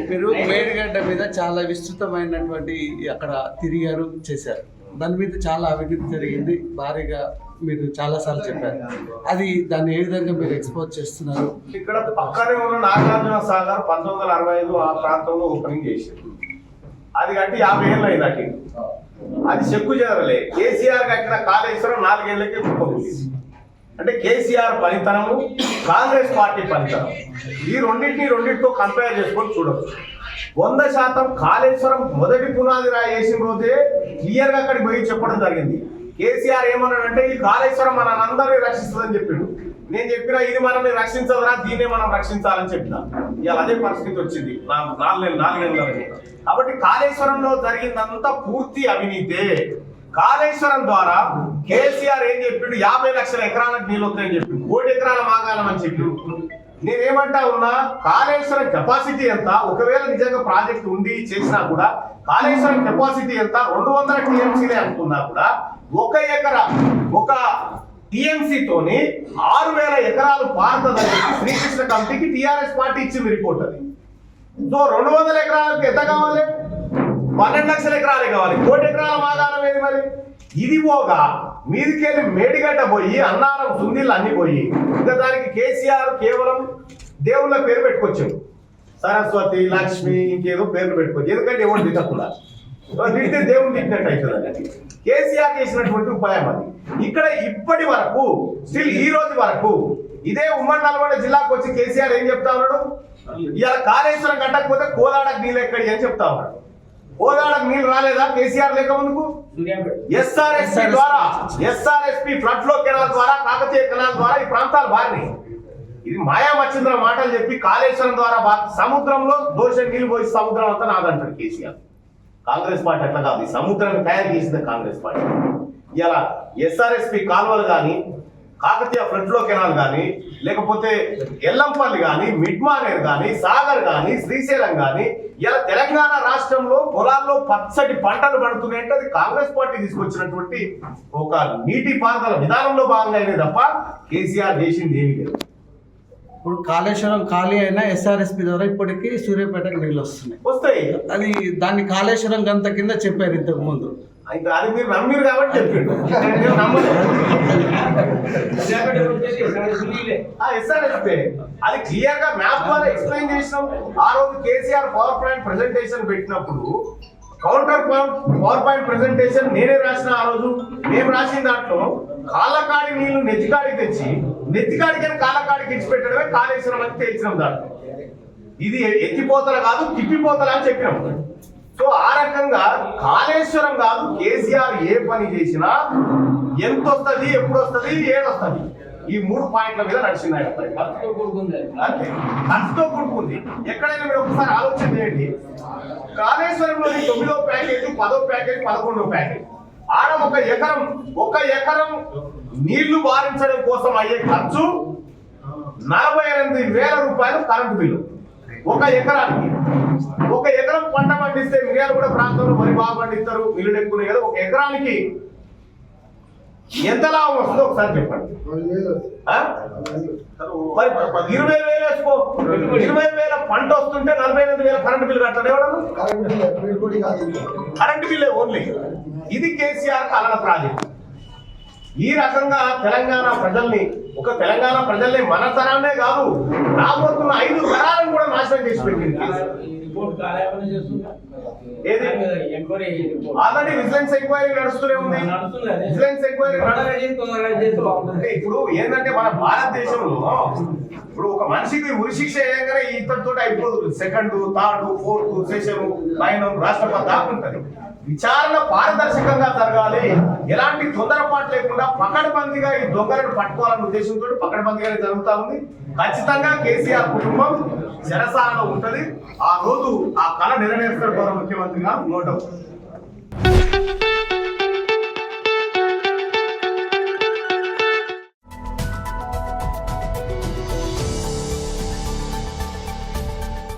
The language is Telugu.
మీరు మేడిగడ్డ మీద చాలా విస్తృతమైనటువంటి అక్కడ తిరిగారు చేశారు, దాని మీద చాలా అవినీతి జరిగింది భారీగా, మీరు చాలా సార్లు చెప్పారు. అది దాన్ని ఏ విధంగా మీరు ఎక్స్పోజ్ చేస్తున్నారు? ఇక్కడ పక్కనే ఉన్న నాగార్జున సాగర్ 1965 ఆ ప్రాంతంలో ఓపెనింగ్ చేశారు. అది కట్టి 50 ఏళ్ళు అయింది అటు. అది చెక్కు చెదరలే. కేసీఆర్ కట్టిన కాళేశ్వరం 4 ఏళ్ళకే కుప్పకూలింది. అంటే కేసీఆర్ పనితనము, కాంగ్రెస్ పార్టీ పనితనం, ఈ రెండింటితో కంపేర్ చేసుకొని చూడవచ్చు. 100% కాళేశ్వరం మొదటి పునాది రాయి వేసిన రోజే క్లియర్ గా అక్కడికి పోయి చెప్పడం జరిగింది. కేసీఆర్ ఏమన్నాడంటే ఈ కాళేశ్వరం మన అందరినీ రక్షిస్తుందని చెప్పిండు. నేను చెప్పినా ఇది మనల్ని రక్షించదురా, దీన్నే మనం రక్షించాలని చెప్పిన. ఇవాళ అదే పరిస్థితి వచ్చింది 4 ఏళ్ళకి. కాబట్టి కాళేశ్వరంలో జరిగిందంతా పూర్తి అవినీతే. కాళేశ్వరం ద్వారా కేసీఆర్ ఏం చెప్పిండు, 50 లక్షల ఎకరాలకు నీళ్ళు వస్తాయని చెప్పిండు, 1 కోటి ఎకరాల మాగాలం అని చెప్పిండు. నేనేమంటా ఉన్నా, కాళేశ్వరం కెపాసిటీ ఎంత? ఒకవేళ నిజంగా ప్రాజెక్ట్ ఉండి చేసినా కూడా కాళేశ్వరం కెపాసిటీ ఎంత? 200 టీఎంసీలే అనుకున్నా కూడా ఒక టీఎంసీ తోని 6000 ఎకరాలు పారుతుందని శ్రీకృష్ణ కమిటీకి టీఆర్ఎస్ పార్టీ ఇచ్చింది రిపోర్ట్. అది సో 200 ఎకరాలకు ఎంత కావాలి? 12 లక్షల ఎకరాలే కావాలి. 1 కోటి ఎకరాల మాగాలం ఏది మరి? ఇది పోగా మీదికెళ్ళి మేడిగడ్డ పోయి అన్నారం సుందీళ్ళు అన్ని పోయి ఇంకా దానికి కేసీఆర్ కేవలం దేవుళ్ళ పేరు పెట్టుకొచ్చాడు. సరస్వతి, లక్ష్మి, ఇంకేదో పేర్లు పెట్టుకోవచ్చు. ఎందుకంటే ఎవరు తిట్టకుండా తిడితే దేవుడు తిట్టినట్టు అవుతుంది. కేసీఆర్ చేసినటువంటి ఉపాయం అది. ఇక్కడ ఇప్పటి వరకు స్టిల్ ఈ రోజు వరకు ఇదే ఉమ్మడి నల్గొండ జిల్లాకు వచ్చి కేసీఆర్ ఏం చెప్తా ఉన్నాడు, ఇవాళ కాళేశ్వరం కట్టకపోతే కోదాడకు నీళ్ళు ఎక్కడి అని చెప్తా ఉన్నాడు. కోదాడకు నీళ్ళు రాలేదా కేసీఆర్ లేక ముందుకు? ఎస్ఆర్ఎస్పీ ఫ్లడ్ ఫ్లో కెనాల్ ద్వారా, కాకతీయ కెనాల్ ద్వారా ఈ ప్రాంతాలు బారినాయి. ఇది మాయామచ్చింద్ర మాటలు చెప్పి కాళేశ్వరం ద్వారా సముద్రంలో దోషం నీళ్ళు పోయి సముద్రం అంతా నాదంటారు కేసీఆర్. కాంగ్రెస్ పార్టీ అట్లా కాదు, ఈ సముద్రాన్ని తయారు చేసింది కాంగ్రెస్ పార్టీ. ఇలా ఎస్ఆర్ఎస్పీ కాలువలు కానీ, కాకతీయ ఫ్లడ్ ఫ్లో కెనాల్ కానీ, లేకపోతే ఎల్లంపల్లి కానీ, మిడ్మానేర్ కానీ, సాగర్ కానీ, శ్రీశైలం కానీ, ఇలా తెలంగాణ రాష్ట్రంలో పొలాల్లో పచ్చటి పంటలు పండుతున్నాయంటే అది కాంగ్రెస్ పార్టీ తీసుకొచ్చినటువంటి ఒక నీటి పారుదల విధానంలో భాగంగా అయినా తప్ప కేసీఆర్ చేసింది ఏమీ లేదు. ఇప్పుడు కాళేశ్వరం ఖాళీ అయినా ఎస్ఆర్ఎస్పి ద్వారా ఇప్పటికీ సూర్యాపేటకు నీళ్ళు వస్తాయి. అది దాన్ని కాళేశ్వరం గంత కింద చెప్పారు ఇంతకు ముందు. అది మీరు నమ్మిరు కాబట్టి చెప్పిండు. అది క్లియర్ గా మ్యాప్ ద్వారా ఎక్స్ప్లెయిన్ చేసినాం. ఆ రోజు కేసీఆర్ పవర్ పాయింట్ ప్రెజెంటేషన్ పెట్టినప్పుడు కౌంటర్ పవర్ పాయింట్ ప్రెజెంటేషన్ నేనే రాసిన. ఆ రోజు మేము రాసిన దాంట్లో కాళ్ళకాడి నీళ్లు నెత్తికాడికి తెచ్చి నెత్తికాడికి కాళ్ళకాడికి ఇచ్చి పెట్టడమే కాళేశ్వరం అని తెలిసినాం. దాంట్లో ఇది ఎత్తిపోతల కాదు తిప్పిపోతల అని చెప్పినాం. సో ఆ రకంగా కాళేశ్వరం కాదు, కేసీఆర్ ఏ పని చేసినా ఎంత వస్తుంది, ఎప్పుడు వస్తుంది, ఏడొస్తుంది, ఈ 3 పాయింట్ల మీద నడిచింది. ఖర్చుతో కూడుకుంది. ఎక్కడైనా మీరు ఒకసారి ఆలోచన చేయండి. కాళేశ్వరంలోని 9వ ప్యాకేజ్, 10వ ప్యాకేజ్, 11వ ప్యాకేజ్ ఆడ ఒక ఎకరం నీళ్లు బారించడం కోసం అయ్యే ఖర్చు 48,000 రూపాయలు కరెంటు బిల్లు. ఒక ఎకరానికి. ఒక ఎకరం పంట పండిస్తే మిర్యాల కూడా ప్రాంతంలో వరి బాగా పండిస్తారు, మిల్లులు ఎక్కువ కదా. ఒక ఎకరానికి ఎంత లాభం వస్తుందో ఒకసారి చెప్పండి. 20,000 వేసుకో. 20,000 పంట వస్తుంటే 48,000 కరెంటు బిల్లు కట్టాడు ఎవడన్నా? కరెంటు బిల్లే ఓన్లీ. ఇది కేసీఆర్ కలన ప్రాజెక్ట్. ఈ రకంగా తెలంగాణ ప్రజల్ని మన తరాన్నే కాదు, రాబోతున్న 5 తరాలను కూడా నాశనం చేసి పెట్టింది. ఆల్రెడీ విజిలెన్స్ ఎంక్వైరీ నడుస్తూనే ఉంది. విజిలెన్స్ ఎంక్వైరీ ఇప్పుడు ఏంటంటే మన భారతదేశంలో ఇప్పుడు ఒక మనిషికి ఉరిశిక్ష వేయగానే ఇతడితో అయిపోదు. 2nd, 3rd, 4th సెషన్, 9 రాష్ట్రపతి దాకా ఉంటుంది. విచారణ పారదర్శకంగా జరగాలి. ఎలాంటి తొందరపాటు లేకుండా పకడ్బందీగా ఈ దొంగలను పట్టుకోవాలనే ఉద్దేశంతో పకడ్బందీగానే జరుగుతా ఉంది. ఖచ్చితంగా కేసీఆర్ కుటుంబం చెరసాలలో ఉంటది. ఆ రోజు ఆ కళ నెరవేర్చారు ముఖ్యమంత్రిగా, నో డౌట్.